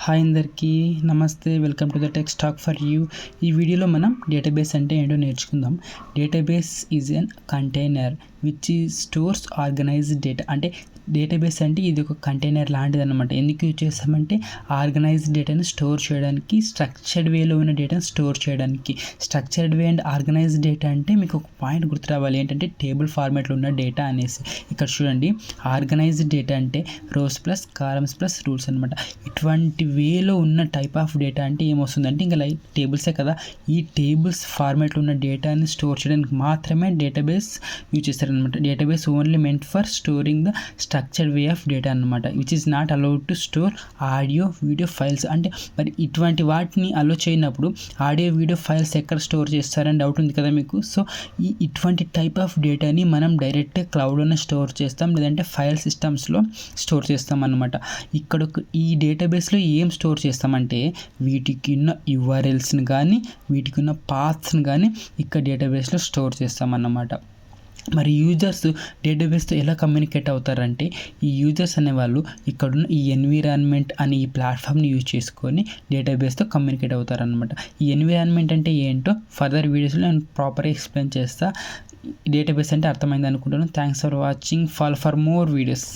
Hi అందరికీ నమస్తే, welcome to the text talk for you. ఈ వీడియోలో మనం డేటాబేస్ అంటే ఏంటో నేర్చుకుందాం. Database is an container which stores organised data. అంటే డేటాబేస్ అంటే ఇది ఒక కంటైనర్ లాంటిది అనమాట. ఎందుకు యూజ్ చేస్తామంటే ఆర్గనైజ్డ్ డేటాను స్టోర్ చేయడానికి, స్ట్రక్చర్డ్ వేలో ఉన్న డేటాను స్టోర్ చేయడానికి. Structured way and organised data అంటే మీకు ఒక పాయింట్ గుర్తు రావాలి, ఏంటంటే టేబుల్ ఫార్మాట్లో ఉన్న డేటా అనేసి. ఇక్కడ చూడండి, ఆర్గనైజ్డ్ డేటా అంటే rows plus columns plus rules అనమాట. ఇటువంటి వేలో ఉన్న టైప్ ఆఫ్ డేటా అంటే ఏమొస్తుందంటే ఇంకా లైక్ టేబుల్సే కదా. ఈ టేబుల్స్ ఫార్మాట్లో ఉన్న డేటాని స్టోర్ చేయడానికి మాత్రమే డేటాబేస్ యూజ్ చేస్తారనమాట. Database only meant for storing the structured way of data అనమాట, which is not allowed to store audio video files. అంటే మరి ఇటువంటి వాటిని అలో చేయనప్పుడు ఆడియో వీడియో ఫైల్స్ ఎక్కడ స్టోర్ చేస్తారని డౌట్ ఉంది కదా మీకు. సో ఇటువంటి టైప్ ఆఫ్ డేటాని మనం డైరెక్ట్గా క్లౌడ్లోనే స్టోర్ చేస్తాం, లేదంటే ఫైల్ సిస్టమ్స్లో స్టోర్ చేస్తాం అన్నమాట. ఇక్కడ ఈ డేటాబేస్లో ఏం స్టోర్ చేస్తామంటే వీటికి ఉన్న యూఆర్ఎల్స్ని కానీ వీటికి ఉన్న పాత్స్ని కానీ ఇక్కడ డేటాబేస్లో స్టోర్ చేస్తామన్నమాట. మరి యూజర్స్ డేటాబేస్తో ఎలా కమ్యూనికేట్ అవుతారంటే ఈ యూజర్స్ అనేవాళ్ళు ఇక్కడున్న ఈ ఎన్విరాన్మెంట్ అనే ఈ ప్లాట్ఫామ్ని యూజ్ చేసుకొని డేటాబేస్తో కమ్యూనికేట్ అవుతారనమాట. ఈ ఎన్విరాన్మెంట్ అంటే ఏంటో ఫర్దర్ వీడియోస్లో నేను ప్రాపర్గా ఎక్స్ప్లెయిన్ చేస్తా. డేటాబేస్ అంటే అర్థమైంది అనుకుంటున్నాను. Thanks for watching. Follow for more videos.